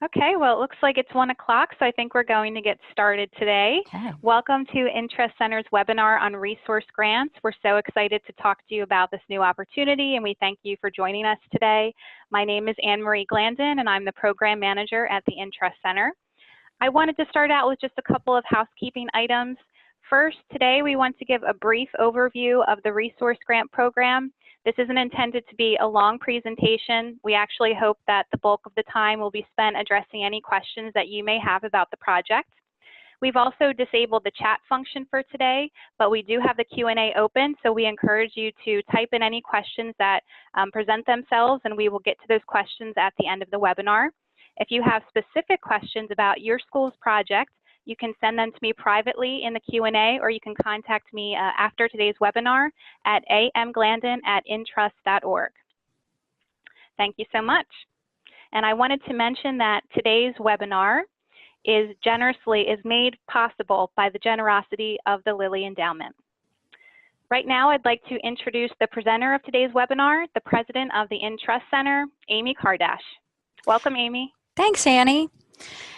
Okay, well, it looks like it's 1 o'clock, so I think we're going to get started today. Okay. Welcome to Interest Center's webinar on resource grants. We're so excited to talk to you about this new opportunity, and we thank you for joining us today. My name is Anne-Marie Glandon, and I'm the Program Manager at the Interest Center. I wanted to start out with just a couple of housekeeping items. First, today we want to give a brief overview of the Resource Grant Program. This isn't intended to be a long presentation. We actually hope that the bulk of the time will be spent addressing any questions that you may have about the project. We've also disabled the chat function for today, but we do have the Q&A open, so we encourage you to type in any questions that present themselves, and we will get to those questions at the end of the webinar. If you have specific questions about your school's project, you can send them to me privately in the Q&A, or you can contact me after today's webinar at amglandon@intrust.org. Thank you so much. And I wanted to mention that today's webinar is made possible by the generosity of the Lilly Endowment. Right now, I'd like to introduce the presenter of today's webinar, the president of the Interest Center, Amy Kardash. Welcome, Amy. Thanks, Annie.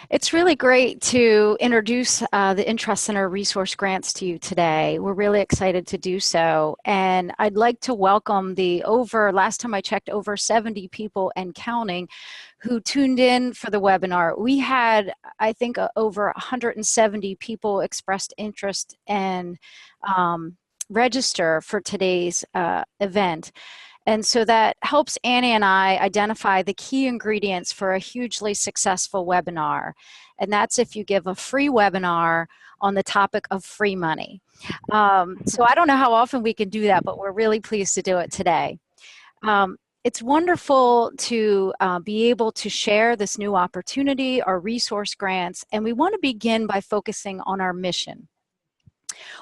It's really great to introduce the Interest Center resource grants to you today. We're really excited to do so. And I'd like to welcome last time I checked, over 70 people and counting who tuned in for the webinar. We had, I think, over 170 people expressed interest and register for today's event. And so that helps Annie and I identify the key ingredients for a hugely successful webinar. And that's if you give a free webinar on the topic of free money. So I don't know how often we can do that, but we're really pleased to do it today. It's wonderful to be able to share this new opportunity, our resource grants, and we want to begin by focusing on our mission.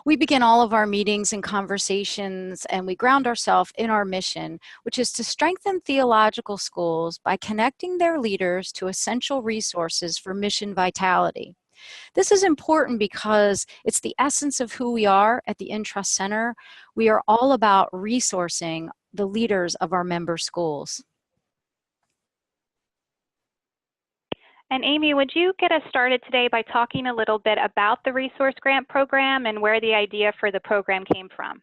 We begin all of our meetings and conversations, and we ground ourselves in our mission, which is to strengthen theological schools by connecting their leaders to essential resources for mission vitality. This is important because it's the essence of who we are at the Interest Center. We are all about resourcing the leaders of our member schools. And Amy, would you get us started today by talking a little bit about the Resource Grant Program and where the idea for the program came from?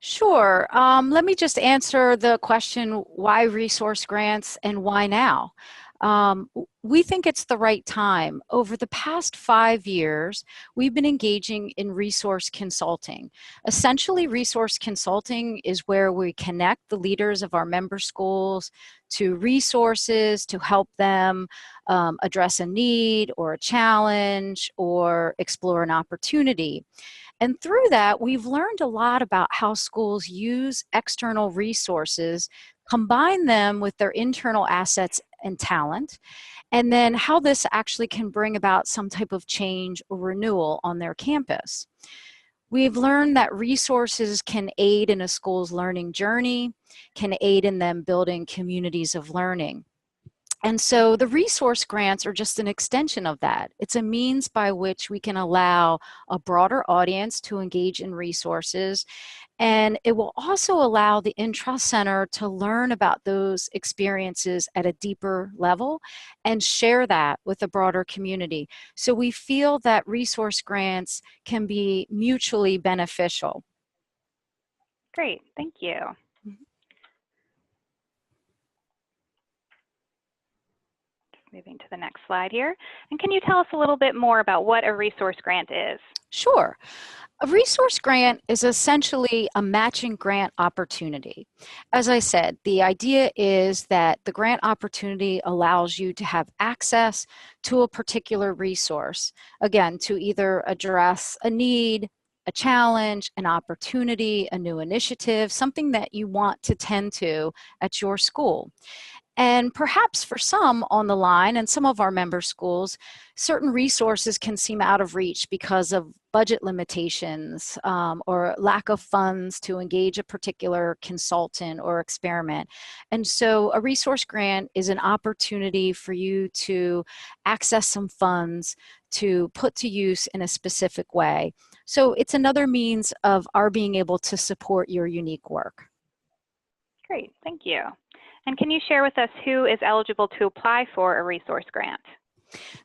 Sure. Let me just answer the question, why resource grants and why now? We think it's the right time. Over the past 5 years, we've been engaging in resource consulting. Essentially, resource consulting is where we connect the leaders of our member schools to resources to help them address a need or a challenge or explore an opportunity. And through that, we've learned a lot about how schools use external resources, combine them with their internal assets and talent, and then how this actually can bring about some type of change or renewal on their campus. We've learned that resources can aid in a school's learning journey, can aid in them building communities of learning. And so the resource grants are just an extension of that. It's a means by which we can allow a broader audience to engage in resources, and it will also allow the Interest Center to learn about those experiences at a deeper level and share that with the broader community. So we feel that resource grants can be mutually beneficial. Great, thank you. Moving to the next slide here. And can you tell us a little bit more about what a resource grant is? Sure. A resource grant is essentially a matching grant opportunity. As I said, the idea is that the grant opportunity allows you to have access to a particular resource, again, to either address a need, a challenge, an opportunity, a new initiative, something that you want to tend to at your school. And perhaps for some on the line and some of our member schools, certain resources can seem out of reach because of budget limitations or lack of funds to engage a particular consultant or experiment. And so a resource grant is an opportunity for you to access some funds to put to use in a specific way. So it's another means of our being able to support your unique work. Great, thank you. And can you share with us who is eligible to apply for a resource grant?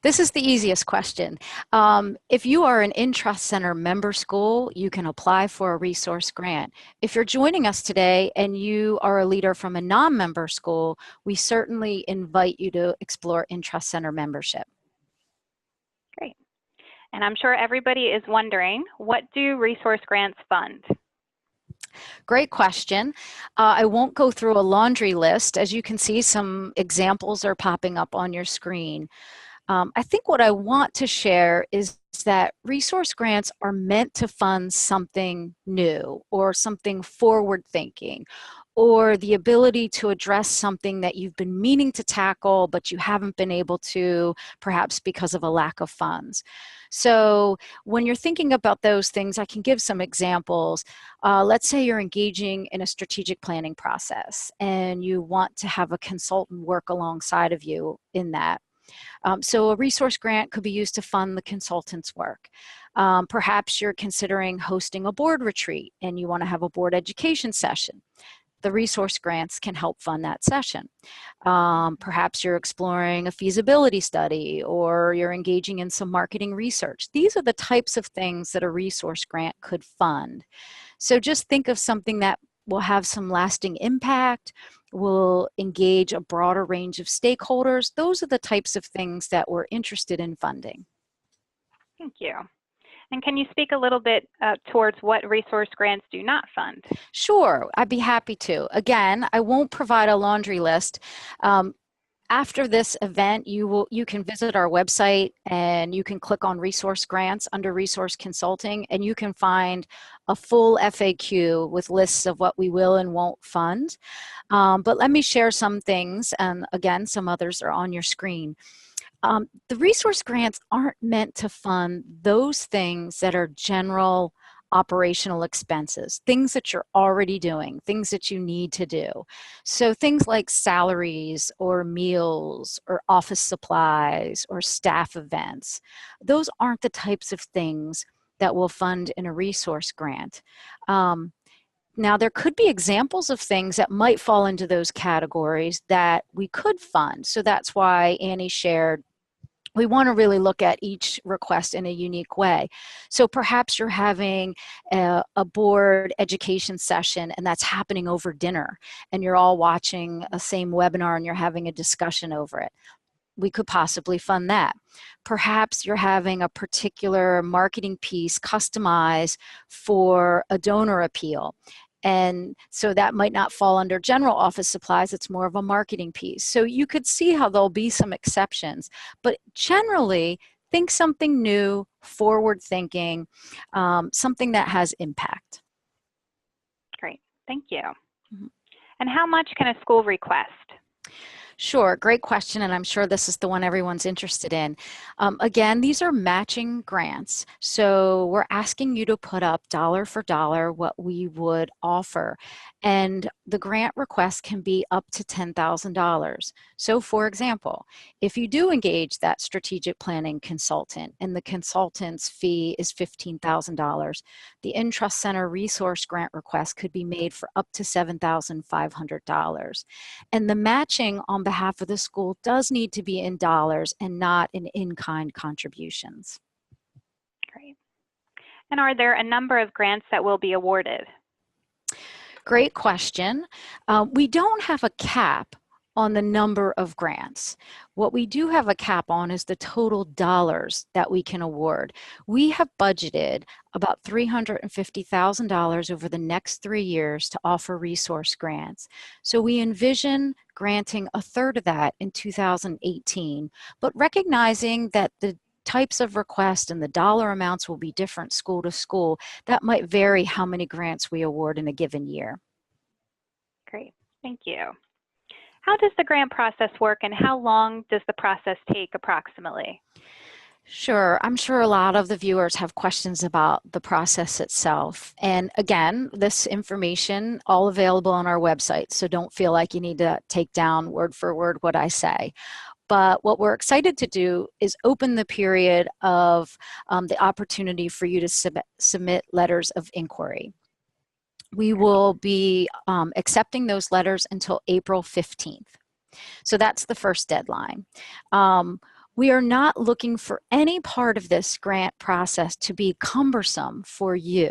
This is the easiest question. If you are an Intrust Center member school, you can apply for a resource grant. If you're joining us today and you are a leader from a non-member school, we certainly invite you to explore Intrust Center membership. Great. And I'm sure everybody is wondering, what do resource grants fund? Great question. I won't go through a laundry list. As you can see, some examples are popping up on your screen. I think what I want to share is that resource grants are meant to fund something new or something forward thinking, or the ability to address something that you've been meaning to tackle but you haven't been able to, perhaps because of a lack of funds. So when you're thinking about those things, I can give some examples. Let's say you're engaging in a strategic planning process and you want to have a consultant work alongside of you in that. So a resource grant could be used to fund the consultant's work. Perhaps you're considering hosting a board retreat and you want to have a board education session. The resource grants can help fund that session. Perhaps you're exploring a feasibility study or you're engaging in some marketing research. These are the types of things that a resource grant could fund. So just think of something that will have some lasting impact, will engage a broader range of stakeholders. Those are the types of things that we're interested in funding. Thank you. And can you speak a little bit towards what resource grants do not fund? Sure, I'd be happy to. Again, I won't provide a laundry list. After this event, you can visit our website and you can click on resource grants under resource consulting, and you can find a full FAQ with lists of what we will and won't fund. But let me share some things, and again, some others are on your screen. The resource grants aren't meant to fund those things that are general operational expenses, things that you're already doing, things that you need to do. So things like salaries or meals or office supplies or staff events, those aren't the types of things that we'll fund in a resource grant. Now, there could be examples of things that might fall into those categories that we could fund. So that's why Annie shared we want to really look at each request in a unique way. So perhaps you're having a board education session and that's happening over dinner and you're all watching a same webinar and you're having a discussion over it. We could possibly fund that. Perhaps you're having a particular marketing piece customized for a donor appeal. And so that might not fall under general office supplies, it's more of a marketing piece. So you could see how there'll be some exceptions, but generally think something new, forward thinking, something that has impact. Great, thank you. Mm-hmm. And how much can a school request? Sure, great question, and I'm sure this is the one everyone's interested in. Again, these are matching grants, so we're asking you to put up dollar for dollar what we would offer, and the grant request can be up to $10,000. So for example, if you do engage that strategic planning consultant and the consultant's fee is $15,000, the Intrust Center resource grant request could be made for up to $7,500. And the matching on behalf of the school does need to be in dollars and not in-kind contributions. Great. And are there a number of grants that will be awarded? Great question. We don't have a cap on the number of grants. What we do have a cap on is the total dollars that we can award. We have budgeted about $350,000 over the next 3 years to offer resource grants. So we envision granting a third of that in 2018, but recognizing that the types of requests and the dollar amounts will be different school to school, that might vary how many grants we award in a given year. Great, thank you. How does the grant process work and how long does the process take approximately? Sure, I'm sure a lot of the viewers have questions about the process itself. And again, this information all available on our website, so don't feel like you need to take down word for word what I say. But what we're excited to do is open the period of the opportunity for you to submit letters of inquiry. We will be accepting those letters until April 15th. So that's the first deadline. We are not looking for any part of this grant process to be cumbersome for you.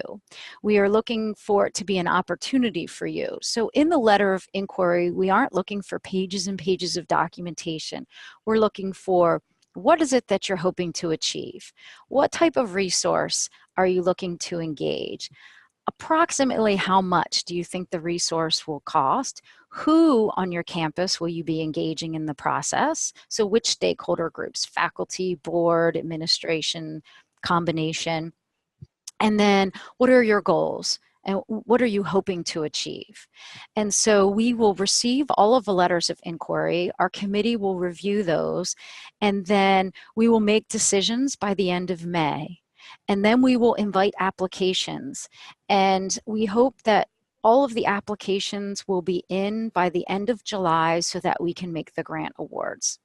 We are looking for it to be an opportunity for you. So in the letter of inquiry, we aren't looking for pages and pages of documentation. We're looking for, what is it that you're hoping to achieve? What type of resource are you looking to engage? Approximately how much do you think the resource will cost? Who on your campus will you be engaging in the process? So which stakeholder groups, faculty, board, administration, combination? And then what are your goals? And what are you hoping to achieve? And so we will receive all of the letters of inquiry. Our committee will review those, and then we will make decisions by the end of May. And then we will invite applications. And we hope that all of the applications will be in by the end of July so that we can make the grant awards.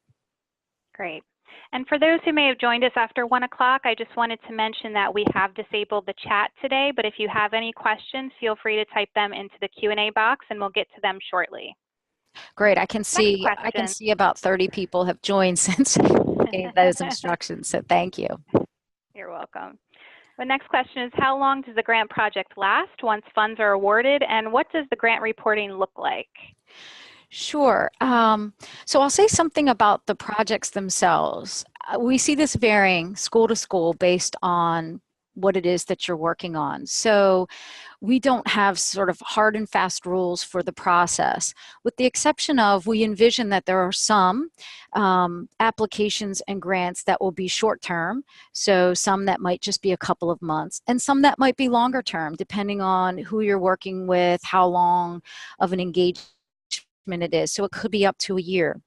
Great. And for those who may have joined us after 1 o'clock, I just wanted to mention that we have disabled the chat today, but if you have any questions, feel free to type them into the Q&A box and we'll get to them shortly. Great. I can see about 30 people have joined since I gave those instructions, so thank you. You're welcome. The next question is, how long does the grant project last once funds are awarded, and what does the grant reporting look like? Sure. So I'll say something about the projects themselves. We see this varying school to school based on what it is that you're working on. So we don't have sort of hard and fast rules for the process, with the exception of, we envision that there are some applications and grants that will be short term, so some that might just be a couple of months, and some that might be longer term, depending on who you're working with, how long of an engagement it is. So it could be up to a year.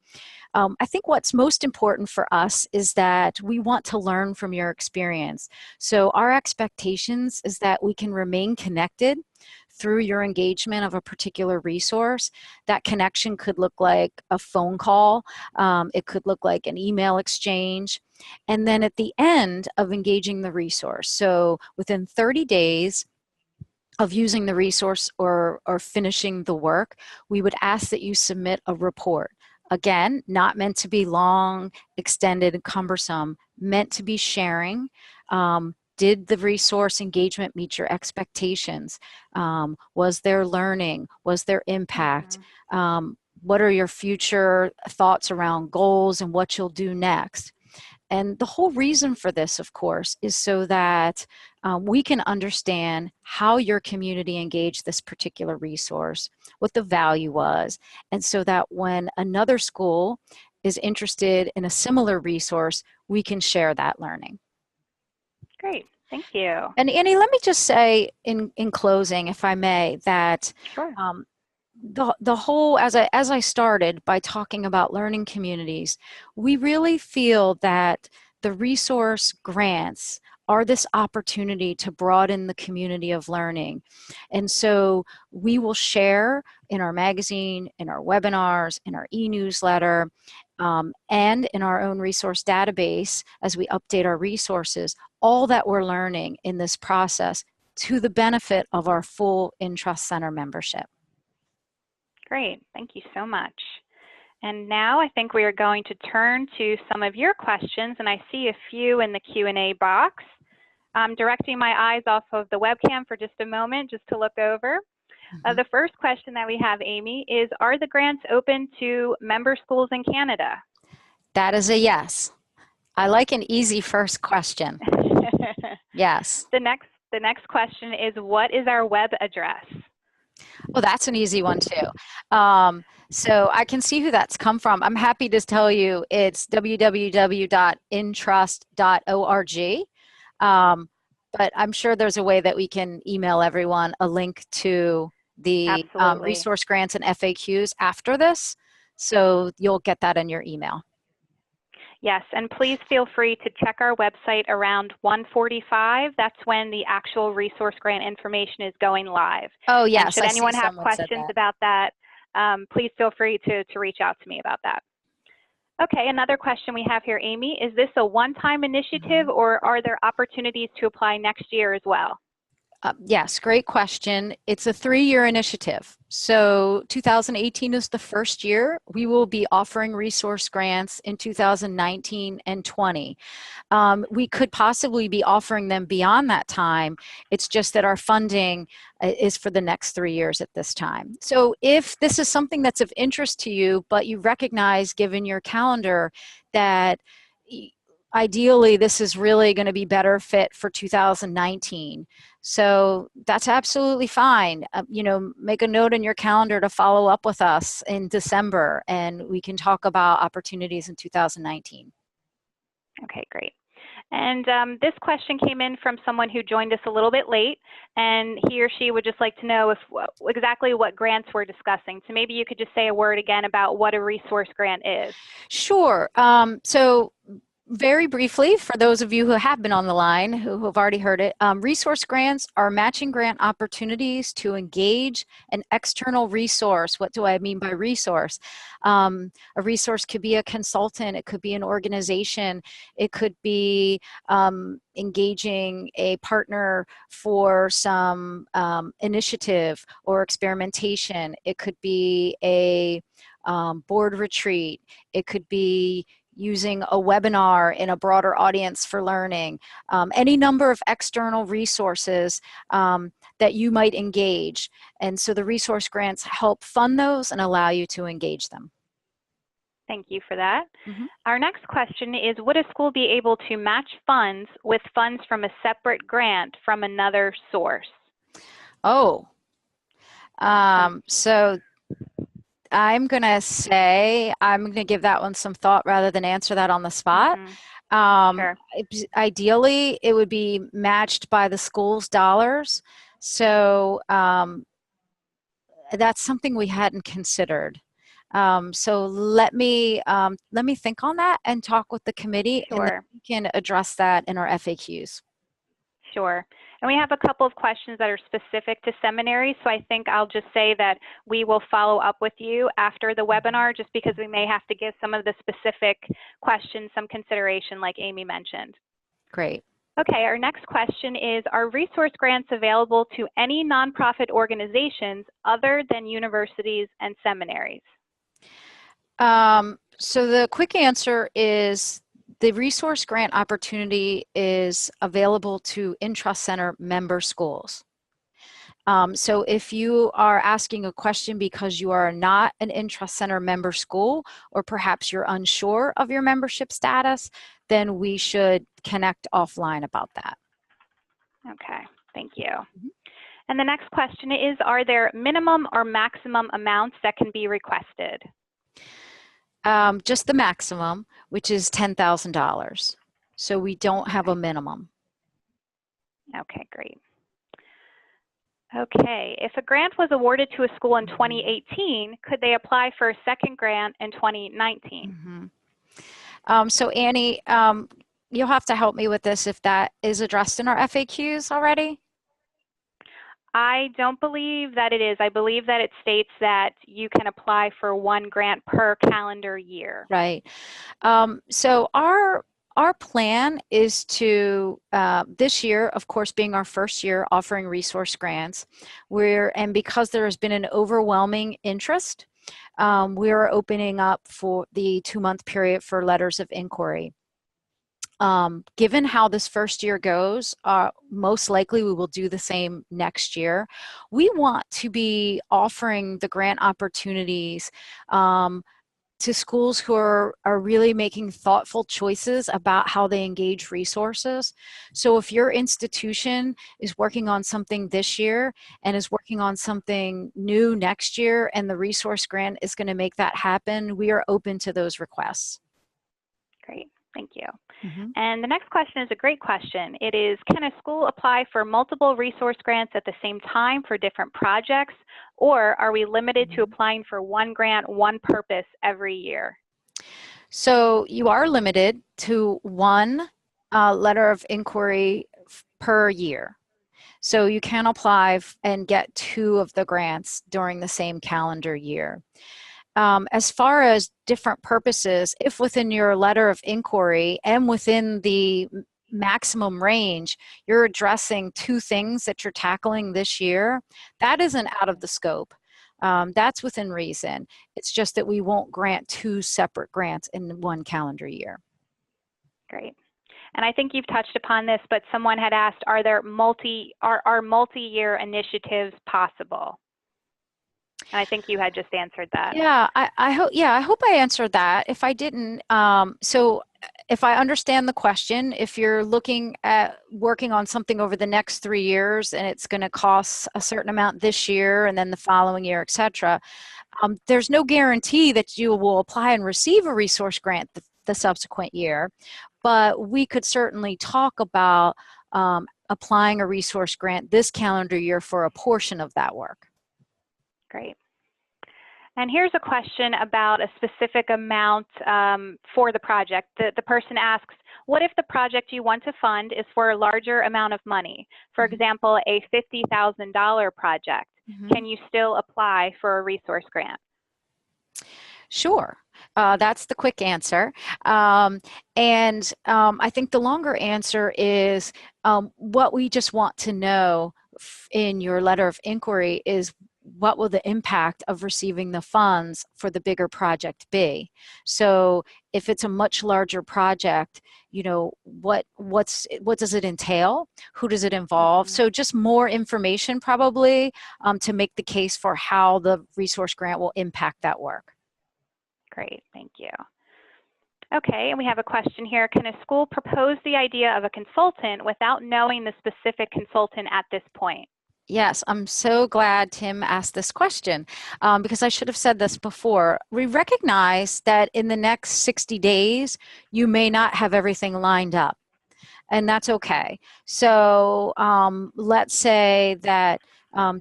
I think what's most important for us is that we want to learn from your experience. So our expectations is that we can remain connected through your engagement of a particular resource. That connection could look like a phone call. It could look like an email exchange. And then at the end of engaging the resource, so within 30 days of using the resource or finishing the work, we would ask that you submit a report. Again, not meant to be long, extended, and cumbersome, meant to be sharing. Did the resource engagement meet your expectations? Was there learning? Was there impact? What are your future thoughts around goals and what you'll do next? And the whole reason for this, of course, is so that we can understand how your community engaged this particular resource, what the value was, and so that when another school is interested in a similar resource, we can share that learning. Great, thank you. And Annie, let me just say in closing, if I may, that sure. The whole, as I started by talking about learning communities, we really feel that the resource grants are this opportunity to broaden the community of learning. And so we will share in our magazine, in our webinars, in our e-newsletter, and in our own resource database as we update our resources, all that we're learning in this process to the benefit of our full Intrust Center membership. Great, thank you so much. And now I think we are going to turn to some of your questions, and I see a few in the Q&A box. I'm directing my eyes off of the webcam for just a moment, just to look over. The first question that we have, Amy, is, are the grants open to member schools in Canada? That is a yes. I like an easy first question. Yes. The next question is, what is our web address? Well, that's an easy one too. So I can see who that's come from. I'm happy to tell you it's www.intrust.org. But I'm sure there's a way that we can email everyone a link to the resource grants and FAQs after this. So you'll get that in your email. Yes, and please feel free to check our website around 1:45. That's when the actual resource grant information is going live. Oh, yes. And should anyone have questions about that, please feel free to reach out to me about that. Okay, another question we have here, Amy, is this a one-time initiative or are there opportunities to apply next year as well? Yes, great question. It's a 3-year initiative. So 2018 is the first year. We will be offering resource grants in 2019 and 20. We could possibly be offering them beyond that time. It's just that our funding is for the next 3 years at this time. So if this is something that's of interest to you, but you recognize given your calendar that ideally this is really going to be better fit for 2019. So that's absolutely fine. Make a note in your calendar to follow up with us in December and we can talk about opportunities in 2019. Okay, great. And this question came in from someone who joined us a little bit late, and he or she would just like to know exactly what grants we're discussing. So maybe you could just say a word again about what a resource grant is. Sure. So very briefly, for those of you who have been on the line, who have already heard it, resource grants are matching grant opportunities to engage an external resource. What do I mean by resource? A resource could be a consultant, it could be an organization, it could be engaging a partner for some initiative or experimentation. It could be a board retreat. It could be using a webinar in a broader audience for learning, any number of external resources that you might engage. And so the resource grants help fund those and allow you to engage them. Thank you for that. Our next question is, would a school be able to match funds with funds from a separate grant from another source? Oh, so I'm going to give that one some thought rather than answer that on the spot. Sure. Ideally, it would be matched by the school's dollars. So that's something we hadn't considered. So let me think on that and talk with the committee, Sure. and then we can address that in our FAQs. Sure. And we have a couple of questions that are specific to seminaries, so I think I'll just say that we will follow up with you after the webinar, just because we may have to give some of the specific questions some consideration, like Amy mentioned. Great. Okay, our next question is, are resource grants available to any nonprofit organizations other than universities and seminaries? So the quick answer is the resource grant opportunity is available to Intrust Center member schools. So if you are asking a question because you are not an Intrust Center member school, or perhaps you're unsure of your membership status, then we should connect offline about that. Okay, thank you. And the next question is, are there minimum or maximum amounts that can be requested? Just the maximum, which is $10,000. So we don't have a minimum. Okay, great. Okay, if a grant was awarded to a school in 2018, could they apply for a second grant in 2019? So Annie, you'll have to help me with this if that is addressed in our FAQs already. I don't believe that it is. I believe that it states that you can apply for one grant per calendar year. Right. So our plan is to, this year, of course, being our first year offering resource grants, and because there has been an overwhelming interest, we're opening up for the 2-month period for letters of inquiry. Given how this first year goes, most likely we will do the same next year. We want to be offering the grant opportunities to schools who are really making thoughtful choices about how they engage resources. So if your institution is working on something this year and is working on something new next year, and the resource grant is going to make that happen, we are open to those requests. Great, thank you. And the next question is a great question. It is, can a school apply for multiple resource grants at the same time for different projects, or are we limited to applying for one grant, one purpose every year? So you are limited to one letter of inquiry per year. So you can apply and get 2 of the grants during the same calendar year. As far as different purposes, if within your letter of inquiry and within the maximum range, you're addressing two things that you're tackling this year, that isn't out of the scope. That's within reason. It's just that we won't grant two separate grants in one calendar year. Great. And I think you've touched upon this, but someone had asked, are multi-year initiatives possible? And I think you had just answered that. Yeah, I hope I answered that. If I didn't, so if I understand the question, if you're looking at working on something over the next 3 years and it's going to cost a certain amount this year and then the following year, et cetera, there's no guarantee that you will apply and receive a resource grant the subsequent year, but we could certainly talk about applying a resource grant this calendar year for a portion of that work. Great. And here's a question about a specific amount for the project. The person asks, what if the project you want to fund is for a larger amount of money? For example, a $50,000 project. Can you still apply for a resource grant? Sure. That's the quick answer. I think the longer answer is what we just want to know in your letter of inquiry is what will the impact of receiving the funds for the bigger project be? So if it's a much larger project, you know, what does it entail? Who does it involve? So just more information probably to make the case for how the resource grant will impact that work. Great, thank you. Okay, and we have a question here. Can a school propose the idea of a consultant without knowing the specific consultant at this point? Yes, I'm so glad Tim asked this question because I should have said this before. We recognize that in the next 60 days, you may not have everything lined up, and that's okay. So let's say that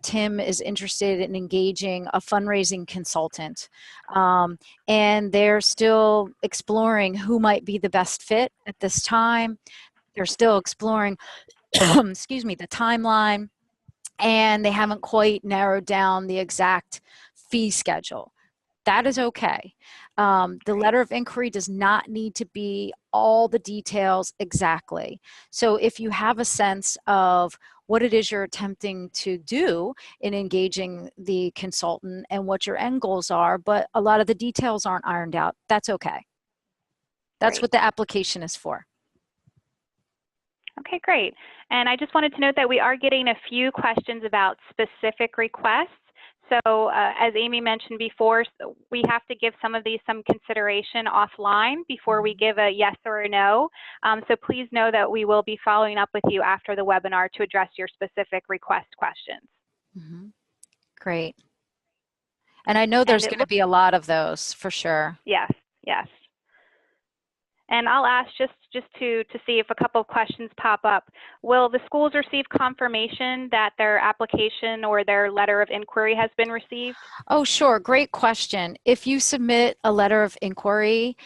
Tim is interested in engaging a fundraising consultant, and they're still exploring who might be the best fit at this time. They're still exploring, excuse me, the timeline, and they haven't quite narrowed down the exact fee schedule. That is okay. The letter of inquiry does not need to be all the details exactly. So if you have a sense of what it is you're attempting to do in engaging the consultant and what your end goals are, but a lot of the details aren't ironed out, that's okay. That's what the application is for. Okay, great. And I just wanted to note that we are getting a few questions about specific requests. So as Amy mentioned before, we have to give some of these some consideration offline before we give a yes or a no. So please know that we will be following up with you after the webinar to address your specific request questions. Great. And I know there's going to be a lot of those for sure. Yes, yes. And I'll ask just to see if a couple of questions pop up. Will the schools receive confirmation that their application or their letter of inquiry has been received? Oh, sure. Great question. If you submit a letter of inquiry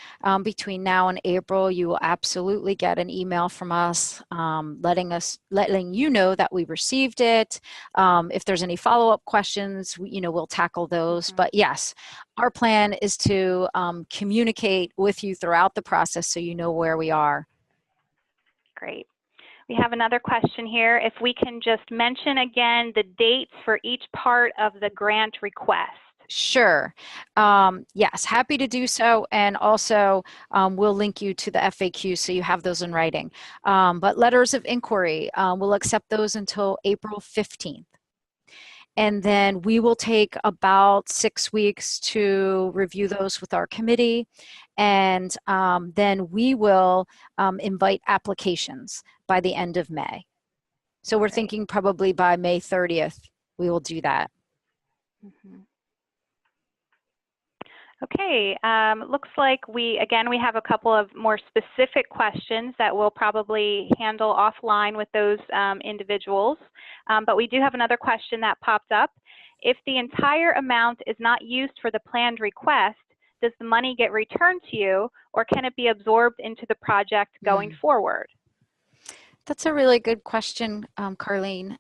between now and April, you will absolutely get an email from us letting you know that we received it. If there's any follow-up questions, we'll tackle those. But yes, our plan is to communicate with you throughout the process so you know where we are. Great. We have another question here. If we can just mention again the dates for each part of the grant request. Sure. Yes, happy to do so. And also we'll link you to the FAQ so you have those in writing. But letters of inquiry, we'll accept those until April 15th. And then we will take about 6 weeks to review those with our committee. And then we will invite applications by the end of May. So we're thinking probably by May 30th, we will do that. Okay, looks like we have a couple of more specific questions that we'll probably handle offline with those individuals. But we do have another question that popped up. If the entire amount is not used for the planned request, does the money get returned to you, or can it be absorbed into the project going forward? That's a really good question, Carlene.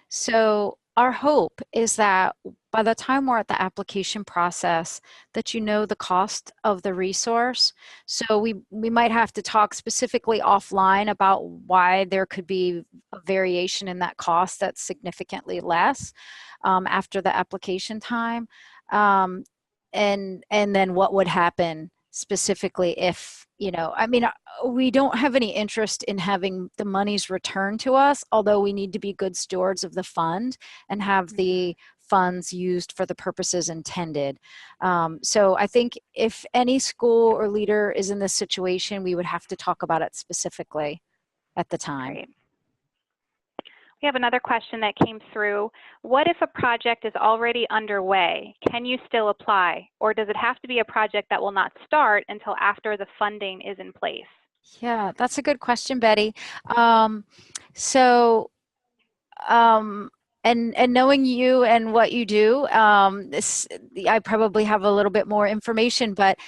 So Our hope is that by the time we're at the application process, that you know the cost of the resource. So we might have to talk specifically offline about why there could be a variation in that cost that's significantly less after the application time. Um, and then what would happen specifically if, I mean, we don't have any interest in having the monies returned to us, although we need to be good stewards of the fund and have the funds used for the purposes intended. So I think if any school or leader is in this situation, we would have to talk about it specifically at the time. Great. We have another question that came through. What if a project is already underway? Can you still apply? Or does it have to be a project that will not start until after the funding is in place? Yeah, that's a good question, Betty. Um, so um, and knowing you and what you do, I probably have a little bit more information, but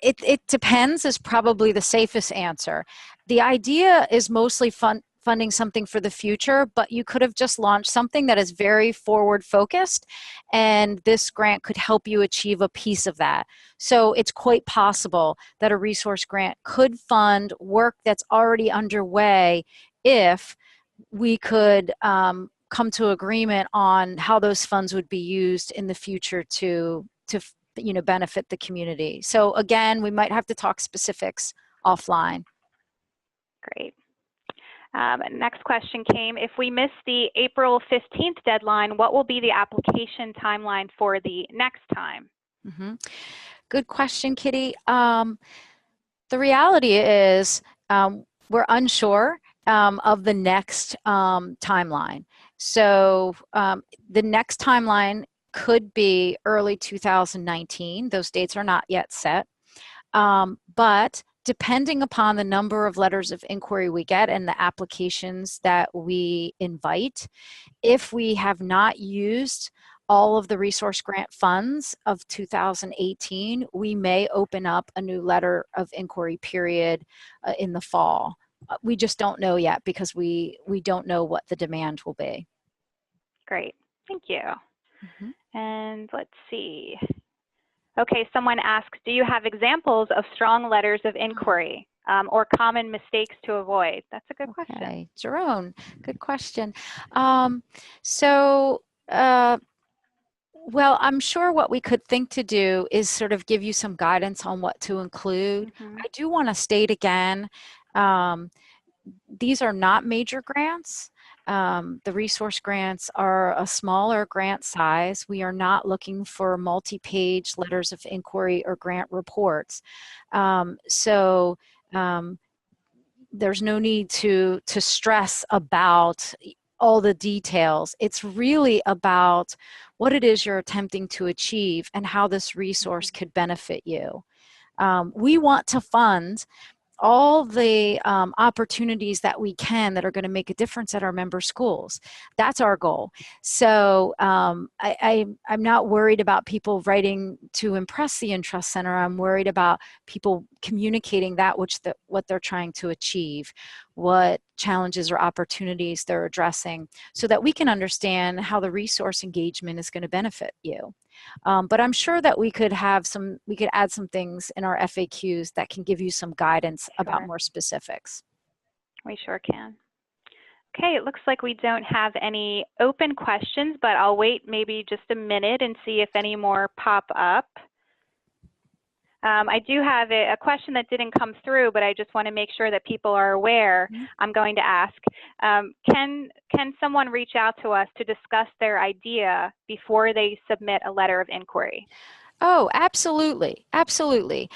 it depends is probably the safest answer. The idea is mostly funding something for the future, but you could have just launched something that is very forward focused, and this grant could help you achieve a piece of that. So it's quite possible that a resource grant could fund work that's already underway if we could come to agreement on how those funds would be used in the future to benefit the community. So again, we might have to talk specifics offline. Great. Next question came, if we miss the April 15th deadline, what will be the application timeline for the next time? Mm-hmm. Good question, Kitty. The reality is we're unsure of the next timeline. So the next timeline could be early 2019. Those dates are not yet set. But depending upon the number of letters of inquiry we get and the applications that we invite, if we have not used all of the resource grant funds of 2018, we may open up a new letter of inquiry period in the fall. We just don't know yet because we don't know what the demand will be. Great, thank you. And let's see. Okay, someone asks, do you have examples of strong letters of inquiry or common mistakes to avoid? That's a good question. Okay, Jerome, good question. Well, I'm sure what we could think to do is sort of give you some guidance on what to include. I do want to state again, these are not major grants. The resource grants are a smaller grant size. We are not looking for multi-page letters of inquiry or grant reports. There's no need to stress about all the details. It's really about what it is you're attempting to achieve and how this resource could benefit you. We want to fund all the opportunities that we can that are going to make a difference at our member schools. That's our goal. So I'm not worried about people writing to impress the Entrust Center. I'm worried about people communicating that what they're trying to achieve, what challenges or opportunities they're addressing, so that we can understand how the resource engagement is going to benefit you. But I'm sure that we could add some things in our FAQs that can give you some guidance about more specifics. We sure can. Okay, it looks like we don't have any open questions, but I'll wait maybe just a minute and see if any more pop up. I do have a question that didn't come through, but I just want to make sure that people are aware. I'm going to ask, can someone reach out to us to discuss their idea before they submit a letter of inquiry? Oh, absolutely. Absolutely.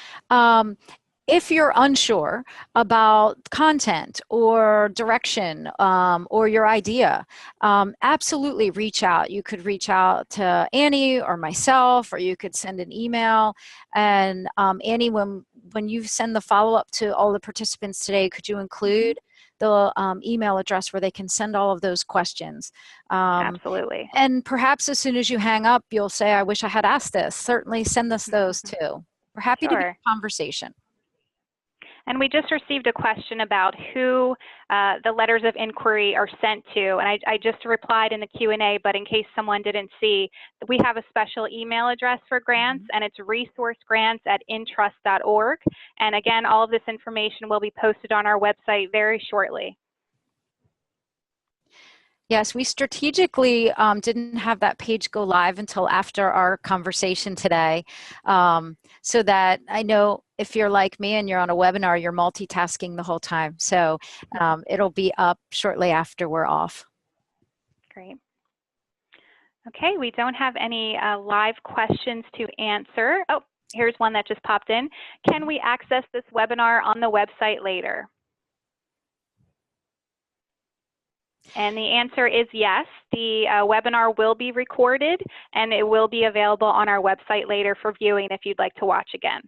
If you're unsure about content or direction or your idea, absolutely reach out. You could reach out to Annie or myself, or you could send an email. And Annie, when you send the follow-up to all the participants today, could you include the email address where they can send all of those questions? Absolutely. And perhaps as soon as you hang up, you'll say, I wish I had asked this. Certainly send us those too. We're happy to be in conversation. And we just received a question about who the letters of inquiry are sent to. And I just replied in the Q&A, but in case someone didn't see, we have a special email address for grants, and it's resourcegrants@intrust.org. And again, all of this information will be posted on our website very shortly. Yes, we strategically didn't have that page go live until after our conversation today, so that I know if you're like me and you're on a webinar, you're multitasking the whole time. So it'll be up shortly after we're off. Great. Okay, we don't have any live questions to answer. Oh, here's one that just popped in. Can we access this webinar on the website later? And the answer is yes. The webinar will be recorded, and it will be available on our website later for viewing if you'd like to watch again.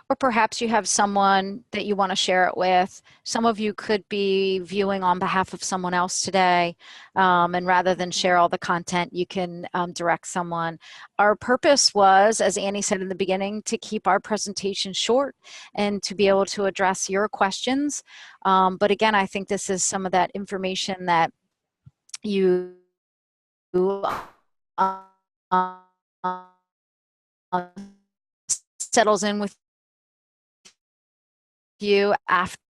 Or perhaps you have someone that you want to share it with. Some of you could be viewing on behalf of someone else today, and rather than share all the content, you can direct someone. Our purpose was, as Annie said in the beginning, to keep our presentation short and to be able to address your questions. But again, I think this is some of that information that you settles in with you after